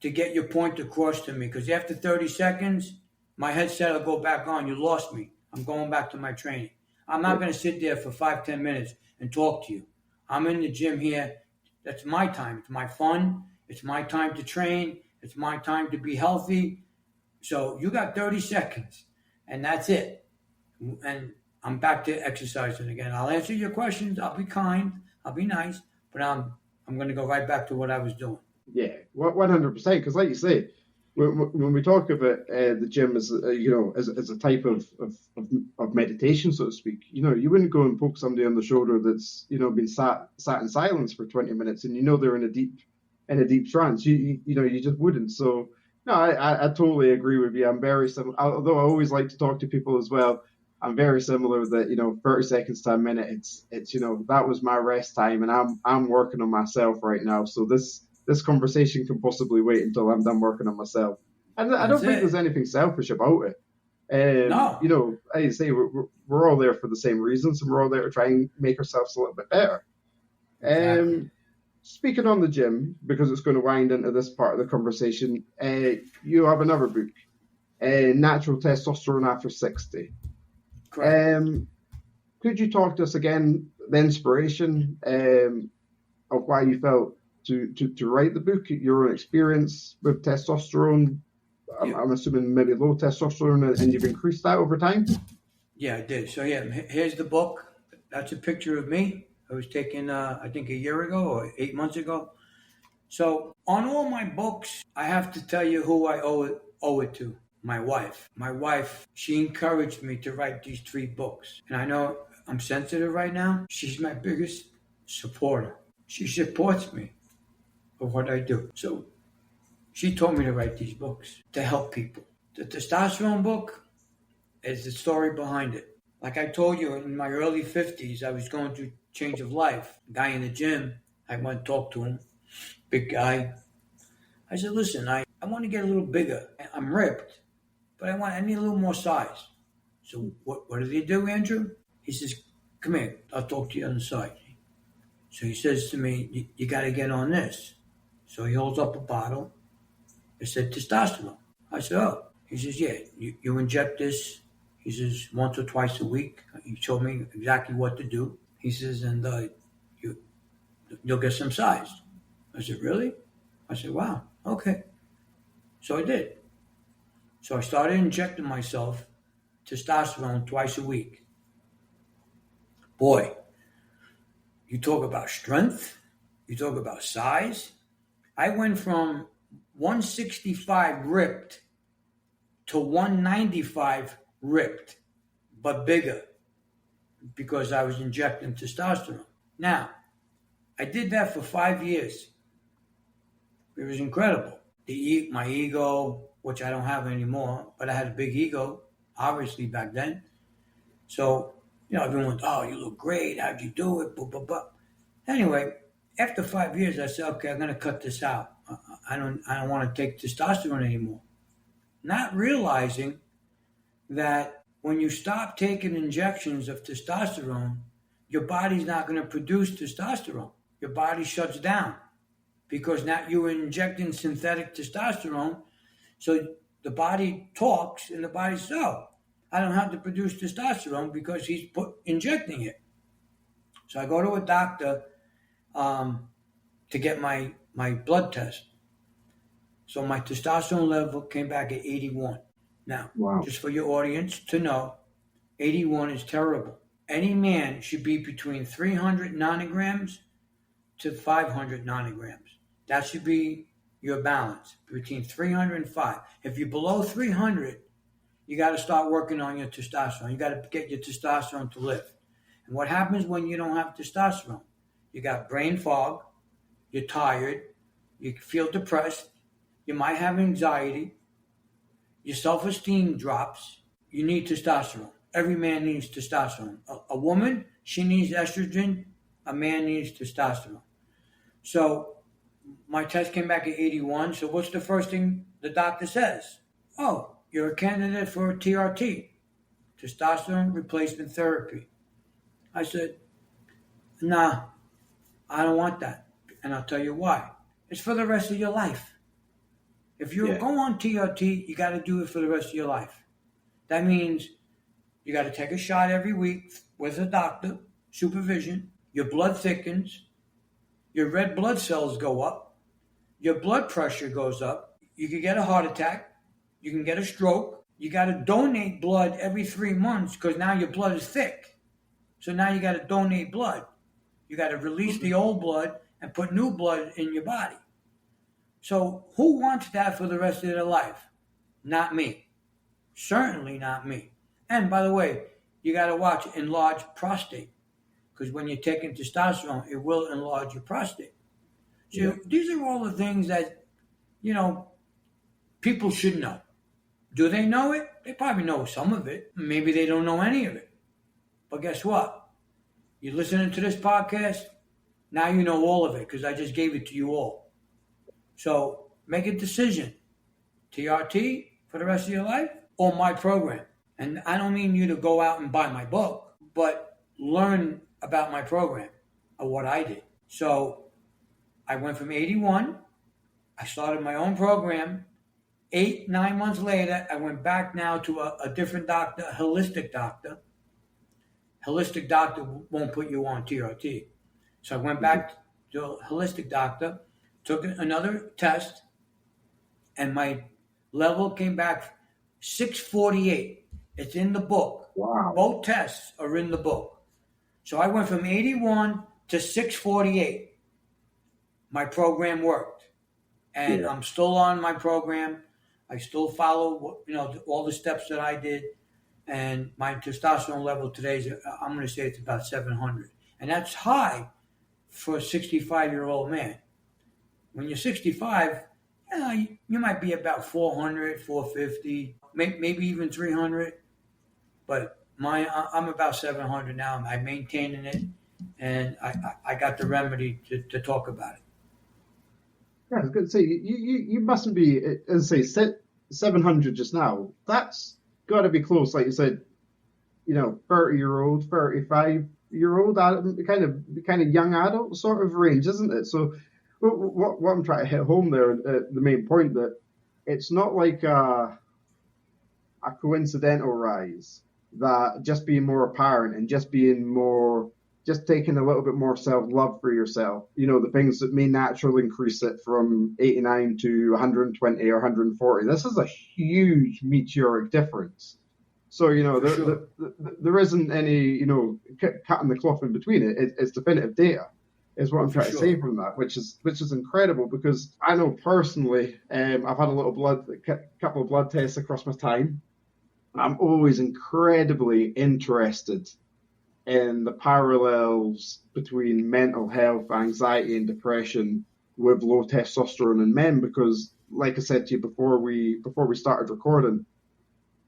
to get your point across to me, because after 30 seconds, my headset will go back on. You lost me. I'm going back to my training. I'm not going to sit there for 5-10 minutes and talk to you. I'm in the gym here. That's my time. It's my fun. It's my time to train. It's my time to be healthy. So you got 30 seconds, and that's it. And I'm back to exercising again. I'll answer your questions. I'll be kind. I'll be nice. But I'm going to go right back to what I was doing. Yeah, 100%. Because, like you say, when we talk about the gym as as a type of meditation, so to speak, you wouldn't go and poke somebody on the shoulder that's been sat in silence for 20 minutes, and they're in a deep trance. You just wouldn't. So no, I totally agree with you. I'm very similar. Although I always like to talk to people as well. I'm very similar that 30 seconds to a minute. It's that was my rest time, and I'm working on myself right now. So this conversation can possibly wait until I'm done working on myself. And I don't think there's anything selfish about it. No. As you say, we're all there for the same reasons, and we're all there to try and make ourselves a little bit better. Exactly. Speaking on the gym, because it's going to wind into this part of the conversation, you have another book, Natural Testosterone After 60. Correct. Could you talk to us again, the inspiration of why you felt to write the book, your own experience with testosterone? I'm assuming maybe low testosterone, and you've increased that over time? Yeah, I did. So, here's the book. That's a picture of me. It was taken, I think, a year ago or 8 months ago. So, on all my books, I have to tell you who I owe it to. My wife. My wife, she encouraged me to write these 3 books. And I know I'm sensitive right now. She's my biggest supporter. She supports me of what I do. So she told me to write these books to help people. The testosterone book is the story behind it. Like I told you, in my early 50s, I was going through change of life. A guy in the gym, I went and talked to him, big guy. I said, listen, I want to get a little bigger. I'm ripped, but I need a little more size. So what did he do, Andrew? He says, come here, I'll talk to you on the side. So he says to me, you got to get on this. So he holds up a bottle. It said testosterone. I said, oh. He says, yeah, you inject this. He says, once or twice a week. He told me exactly what to do. He says, and you'll get some size. I said, really? I said, wow, okay. So I did. So I started injecting myself testosterone twice a week. Boy, you talk about strength. You talk about size. I went from 165 ripped to 195 ripped, but bigger, because I was injecting testosterone. Now, I did that for 5 years. It was incredible. My ego, which I don't have anymore, but I had a big ego, obviously, back then. So, everyone went, oh, you look great. How'd you do it? Blah, blah, blah. Anyway, after 5 years, I said, okay, I'm going to cut this out. I don't want to take testosterone anymore. Not realizing that when you stop taking injections of testosterone, your body's not going to produce testosterone. Your body shuts down because now you're injecting synthetic testosterone. So the body talks, and the body says, oh, I don't have to produce testosterone because he's injecting it. So I go to a doctor to get my blood test. So my testosterone level came back at 81. Now, wow. Just for your audience to know, 81 is terrible. Any man should be between 300 nanograms to 500 nanograms. That should be your balance, between 300 and 5. If you're below 300, you got to start working on your testosterone. You got to get your testosterone to lift. And what happens when you don't have testosterone? You got brain fog, you're tired, you feel depressed, you might have anxiety, your self-esteem drops, you need testosterone. Every man needs testosterone. A woman, she needs estrogen, a man needs testosterone. So my test came back at 81, so what's the first thing the doctor says? Oh, you're a candidate for TRT, testosterone replacement therapy. I said, nah, I don't want that. And I'll tell you why. It's for the rest of your life. If you go on TRT, you got to do it for the rest of your life. That means you got to take a shot every week with a doctor, supervision. Your blood thickens. Your red blood cells go up. Your blood pressure goes up. you could get a heart attack. You can get a stroke. You got to donate blood every 3 months because now your blood is thick. So now you got to donate blood. You got to release the old blood and put new blood in your body. So who wants that for the rest of their life? Not me. Certainly not me. And by the way, you got to watch enlarged prostate because when you're taking testosterone, it will enlarge your prostate. So these are all the things that, people should know. Do they know it? They probably know some of it. Maybe they don't know any of it. But guess what? You're listening to this podcast, now you know all of it because I just gave it to you all. So make a decision. TRT for the rest of your life or my program. And I don't mean you to go out and buy my book, but learn about my program or what I did. So I went from 81. I started my own program. 9 months later, I went back now to a different doctor, a holistic doctor. Holistic doctor won't put you on TRT. So I went back to a holistic doctor, took another test, and my level came back 648. It's in the book. Wow. Both tests are in the book. So I went from 81 to 648. My program worked. And I'm still on my program. I still follow, all the steps that I did. And my testosterone level today is, I'm going to say it's about 700. And that's high for a 65-year-old man. When you're 65, you might be about 400, 450, maybe even 300. But I'm about 700 now. I'm maintaining it. And I got the remedy to talk about it. Yeah, I was going to say, you mustn't be, as I say, 700 just now. That's got to be close, like you said, 30-year-old, 35-year-old, kind of young adult sort of range, isn't it? So what I'm trying to hit home there, the main point, that it's not like a coincidental rise, that just being more apparent and just taking a little bit more self-love for yourself, the things that may naturally increase it from 89 to 120 or 140. This is a huge meteoric difference. So, there isn't any, cutting the cloth in between it. It's definitive data, is what I'm trying to say from that, which is incredible, because I know personally, I've had a couple of blood tests across my time. I'm always incredibly interested in the parallels between mental health, anxiety, and depression with low testosterone in men, because, like I said to you before we started recording,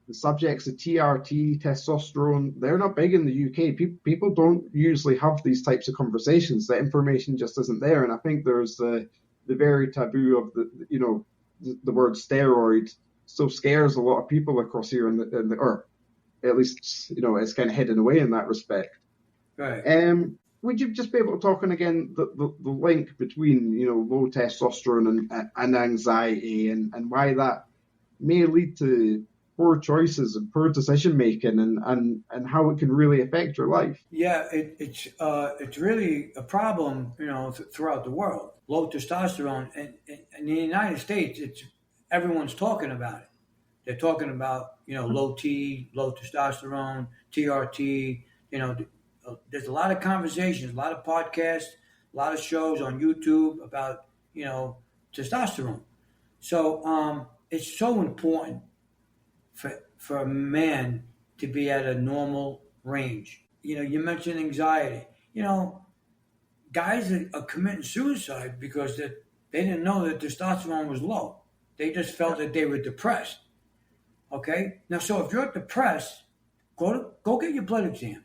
the subjects of TRT, testosterone, they're not big in the UK. People don't usually have these types of conversations. The information just isn't there, and I think there's the very taboo of the word steroid still scares a lot of people across here or at least, it's kind of hidden away in that respect. Right. Would you just be able to talk on again the link between, low testosterone and anxiety, and why that may lead to poor choices and poor decision making, and how it can really affect your life? Yeah, it's really a problem, throughout the world. Low testosterone, and in the United States, everyone's talking about it. They're talking about, low testosterone, TRT. There's a lot of conversations, a lot of podcasts, a lot of shows on YouTube about, testosterone. So it's so important for a man to be at a normal range. You mentioned anxiety. Guys are committing suicide because they didn't know that testosterone was low. They just felt that they were depressed. Okay? Now, so if you're depressed, go get your blood exam.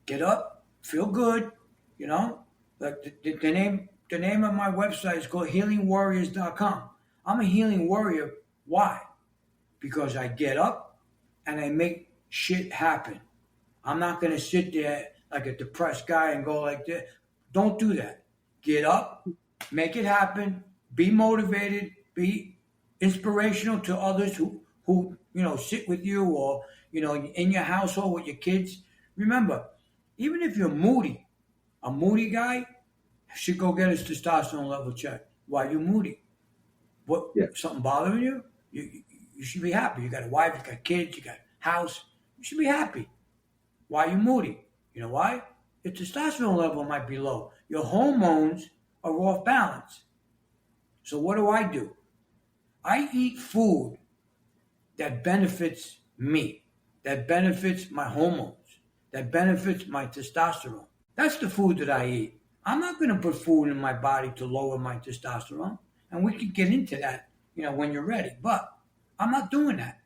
Get up, feel good, Like the name of my website is called healingwarriors.com. I'm a healing warrior. Why? Because I get up and I make shit happen. I'm not going to sit there like a depressed guy and go like this. Don't do that. Get up, make it happen, be motivated, be inspirational to others who sit with you, or, in your household with your kids. Remember, even if you're moody, a moody guy should go get his testosterone level checked. Why are you moody? What something bothering you? You should be happy. You got a wife, you got kids, you got a house. You should be happy. Why are you moody? You know why? Your testosterone level might be low. Your hormones are off balance. So what do? I eat food that benefits me, that benefits my hormones, that benefits my testosterone. That's the food that I eat. I'm not going to put food in my body to lower my testosterone. And we can get into that, when you're ready. But I'm not doing that.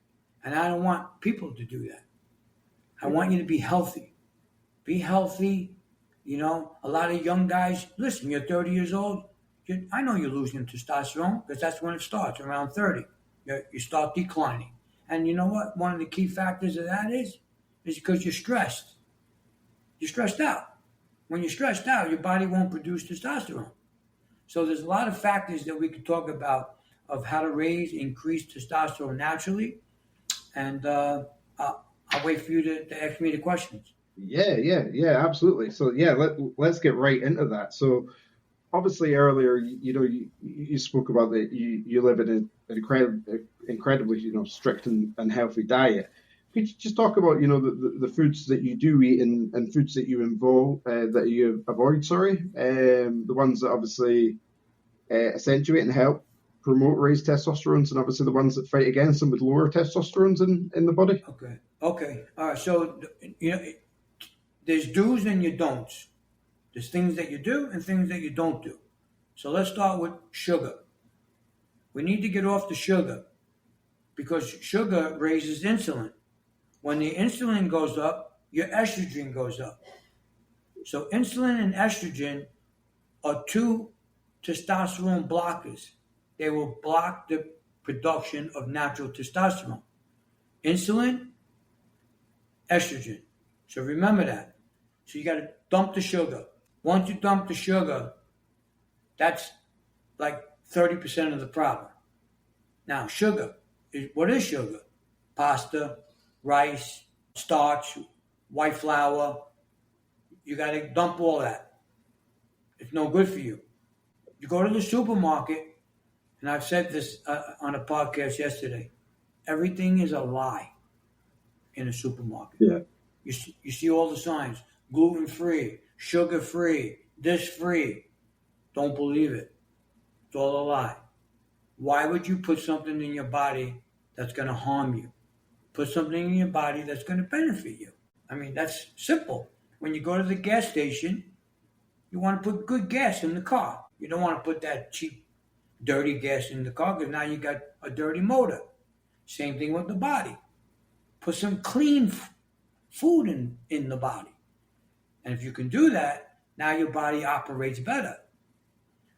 And I don't want people to do that. I want you to be healthy. Be healthy. A lot of young guys, listen, you're 30 years old. I know you're losing testosterone because that's when it starts, around 30. You start declining. And you know what? One of the key factors of that is because you're stressed. You're stressed out. When you're stressed out, your body won't produce testosterone. So there's a lot of factors that we could talk about of how to increase testosterone naturally. And I'll wait for you to ask me the questions. Yeah, absolutely. So let's get right into that. So obviously earlier, you spoke about that you live in an incredibly strict and healthy diet. Could you just talk about the foods that you do eat and foods that you that you avoid? The ones that obviously accentuate and help promote raised testosterones, and obviously the ones that fight against them with lower testosterones in the body. Okay. All right. So there's do's and you don'ts. There's things that you do and things that you don't do. So let's start with sugar. We need to get off the sugar because sugar raises insulin. When the insulin goes up, your estrogen goes up. So insulin and estrogen are two testosterone blockers. They will block the production of natural testosterone. Insulin, estrogen. So remember that. So you got to dump the sugar. Once you dump the sugar, that's like 30% of the problem. Now, sugar. What is sugar? Pasta, rice, starch, white flour. You got to dump all that. It's no good for you. You go to the supermarket, and I've said this on a podcast yesterday, everything is a lie in a supermarket. Yeah. You see all the signs, gluten-free, sugar-free, this free. Don't believe it. It's all a lie. Why would you put something in your body that's going to harm you? Put something in your body that's going to benefit you. I mean, that's simple. When you go to the gas station, you want to put good gas in the car. You don't want to put that cheap, dirty gas in the car because now you got a dirty motor. Same thing with the body. Put some clean food in the body. And if you can do that, now your body operates better.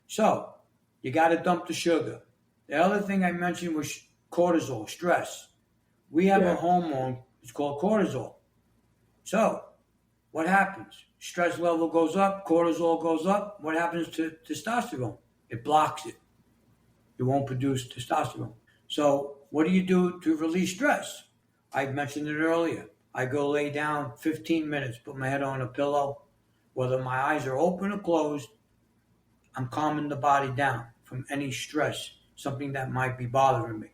So, you got to dump the sugar. The other thing I mentioned was cortisol, stress. We have a hormone, it's called cortisol. So, what happens? Stress level goes up, cortisol goes up. What happens to testosterone? It blocks it. It won't produce testosterone. So, what do you do to release stress? I mentioned it earlier. I go lay down 15 minutes, put my head on a pillow. Whether my eyes are open or closed, I'm calming the body down from any stress, something that might be bothering me,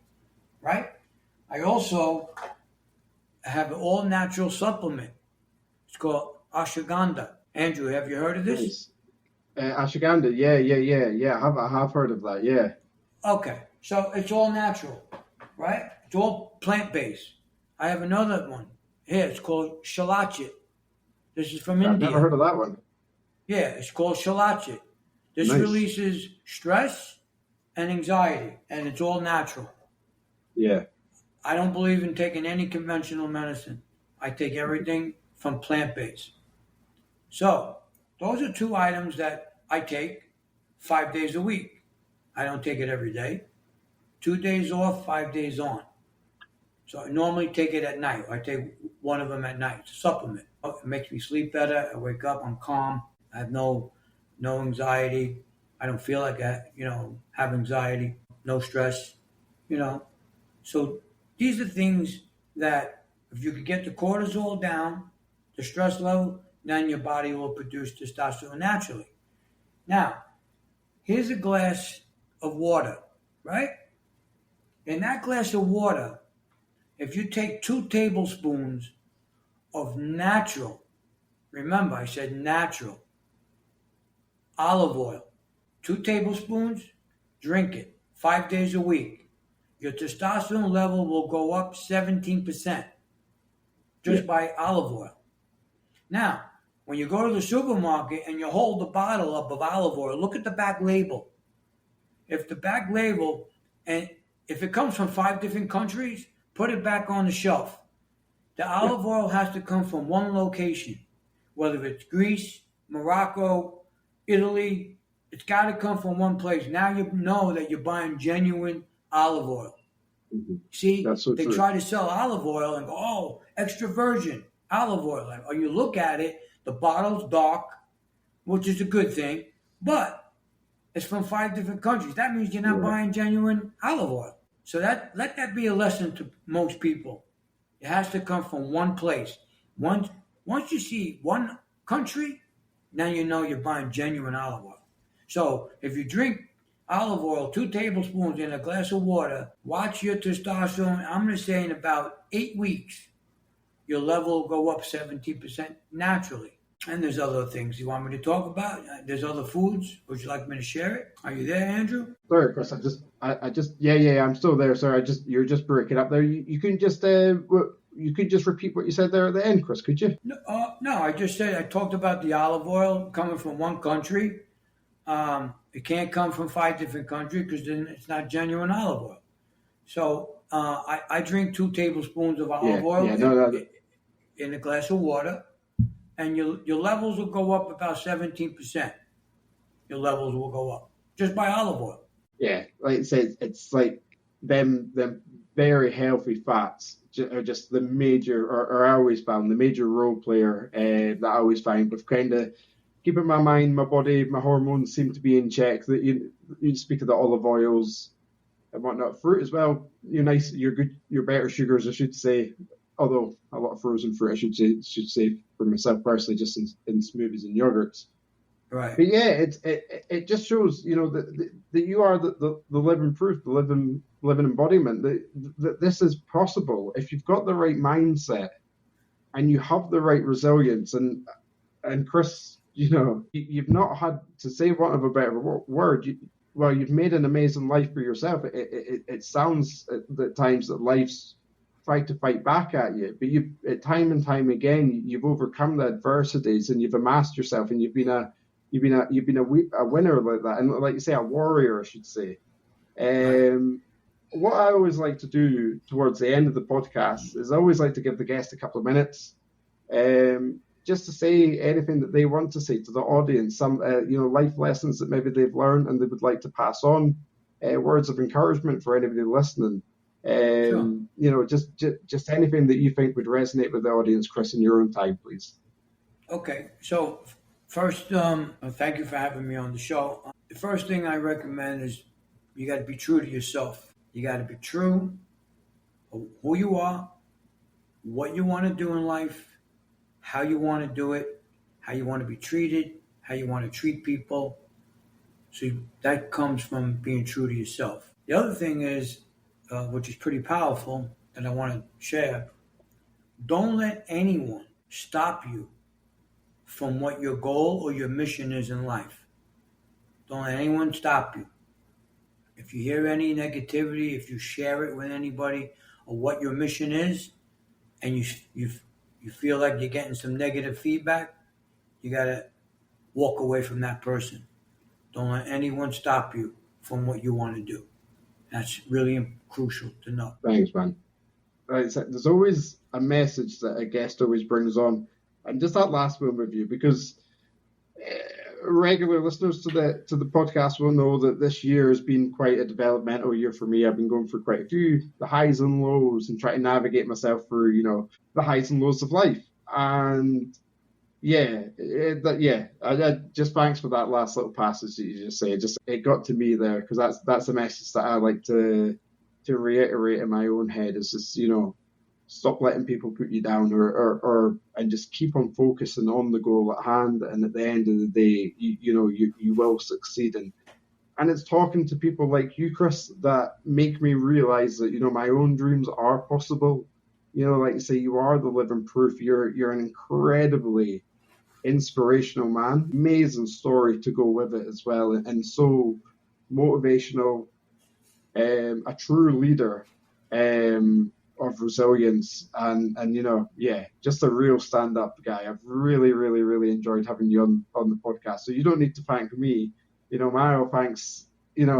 right? I also have an all-natural supplement. It's called ashwagandha. Andrew, have you heard of this? Nice. Ashwagandha, yeah. I have heard of that, yeah. Okay, so it's all natural, right? It's all plant-based. I have another one here. It's called shilajit. This is from India. I've never heard of that one. Yeah, it's called shilajit. This Nice. releases stress and anxiety, and it's all natural. Yeah. I don't believe in taking any conventional medicine. I take everything from plant-based. So, those are two items that I take 5 days a week. I don't take it every day. 2 days off, 5 days on. So I normally take it at night. I take one of them at night. It's a supplement. It makes me sleep better. I wake up, I'm calm. I have no anxiety. I don't feel like I, have anxiety. No stress, So these are things that if you could get the cortisol down, the stress level, then your body will produce testosterone naturally. Now, here's a glass of water, right? In that glass of water, if you take 2 tablespoons of natural, remember I said natural, olive oil, 2 tablespoons, drink it 5 days a week. Your testosterone level will go up 17% just by olive oil. Now, when you go to the supermarket and you hold the bottle up of olive oil, look at the back label. If the back label, and if it comes from 5 different countries, put it back on the shelf. The olive oil has to come from one location, whether it's Greece, Morocco, Italy. It's got to come from one place. Now you know that you're buying genuine olive oil. Mm-hmm. See, so they try to sell olive oil and go, oh, extra virgin olive oil. Or you look at it, the bottle's dark, which is a good thing, but it's from 5 different countries. That means you're not buying genuine olive oil. So let that be a lesson to most people. It has to come from one place. Once you see one country, now you know you're buying genuine olive oil. So if you drink olive oil, 2 tablespoons in a glass of water, watch your testosterone. I'm going to say in about 8 weeks, your level will go up 17% naturally. And there's other things you want me to talk about. There's other foods. Would you like me to share it? Are you there, Andrew? Sorry, Chris. I'm still there. Sorry, you're just breaking up there. You can just repeat what you said there at the end, Chris. Could you? No. I just said I talked about the olive oil coming from one country. It can't come from 5 different countries because then it's not genuine olive oil. So I drink 2 tablespoons of olive oil in a glass of water. And your levels will go up about 17%. Your levels will go up just by olive oil. Yeah, like I said, it's like them very healthy fats are just the major, or I always found the major role player that I always find with kind of keeping my mind, my body, my hormones seem to be in check. That you speak of the olive oils and whatnot, fruit as well. You're better sugars, I should say. Although a lot of frozen fruit, I should say for myself personally, just in smoothies and yogurts. Right. But yeah, it just shows, that you are the living proof, the living embodiment that this is possible if you've got the right mindset and you have the right resilience. And Chris, you've not had to say one of a better word. You've made an amazing life for yourself. It sounds at times that life's tried to fight back at you, but at time and time again, you've overcome the adversities and you've amassed yourself, and you've been a winner like that, and like you say, a warrior, I should say. What I always like to do towards the end of the podcast is I always like to give the guest a couple of minutes, just to say anything that they want to say to the audience, some life lessons that maybe they've learned and they would like to pass on, words of encouragement for anybody listening. Sure. Just anything that you think would resonate with the audience, Chris, in your own time, please. Okay. So first, thank you for having me on the show. The first thing I recommend is you got to be true to yourself. You got to be true of who you are, what you want to do in life, how you want to do it, how you want to be treated, how you want to treat people. So that comes from being true to yourself. The other thing is, which is pretty powerful, that I want to share. Don't let anyone stop you from what your goal or your mission is in life. Don't let anyone stop you. If you hear any negativity, if you share it with anybody or what your mission is, and you feel like you're getting some negative feedback, you got to walk away from that person. Don't let anyone stop you from what you want to do. That's really crucial to know. Thanks, man. There's always a message that a guest always brings on, and just that last one with you, because regular listeners to the podcast will know that this year has been quite a developmental year for me. I've been going through quite a few the highs and lows and trying to navigate myself through the highs and lows of life. And I just thanks for that last little passage that you just said. It got to me there, because that's a message that I like to reiterate in my own head, is just stop letting people put you down, and just keep on focusing on the goal at hand. And at the end of the day, you will succeed. And it's talking to people like you, Chris, that make me realize that, my own dreams are possible. Like you say, you are the living proof. You're an incredibly inspirational man. Amazing story to go with it as well. And so motivational, a true leader of resilience, and just a real stand-up guy. I've really, really, really enjoyed having you on the podcast. So you don't need to thank me. My thanks,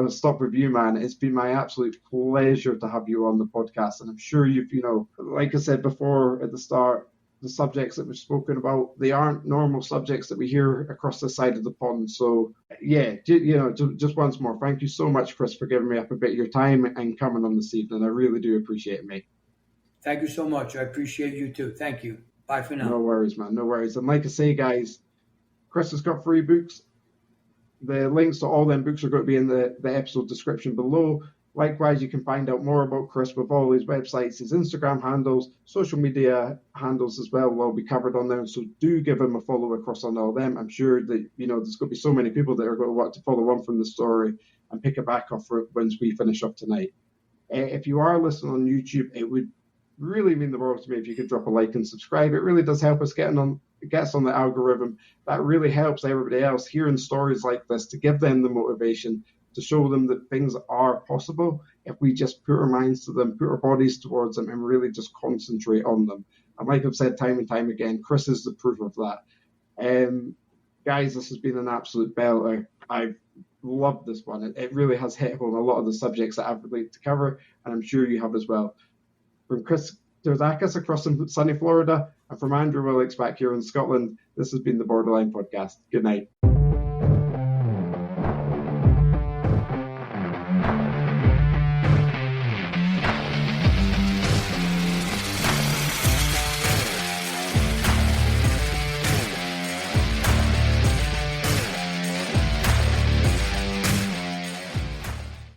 stop with you, man. It's been my absolute pleasure to have you on the podcast. And I'm sure you've, like I said before at the start, the subjects that we've spoken about, they aren't normal subjects that we hear across the side of the pond. So yeah, just once more, thank you so much, Chris, for giving me up a bit of your time and coming on this evening. I really do appreciate it, mate. Thank you so much. I appreciate you too. Thank you. Bye for now. No worries, man. No worries. And like I say, guys, Chris has got 3 books. The links to all them books are going to be in the episode description below. Likewise, you can find out more about Chris with all his websites, his Instagram handles, social media handles as well will all be covered on there. So do give him a follow across on all them. I'm sure that, there's going to be so many people that are going to want to follow on from the story and pick it back up once we finish up tonight. If you are listening on YouTube, it would really mean the world to me if you could drop a like and subscribe. It really does help us get on the algorithm. That really helps everybody else hearing stories like this to give them the motivation, to show them that things are possible if we just put our minds to them, put our bodies towards them, and really just concentrate on them. And like I've said time and time again, Chris is the proof of that. Guys, this has been an absolute belter. I've loved this one. It really has hit home a lot of the subjects that I've related to cover, and I'm sure you have as well. From Chris Terzakis across in sunny Florida, and from Andrew Willicks back here in Scotland, this has been the Borderline Podcast. Good night.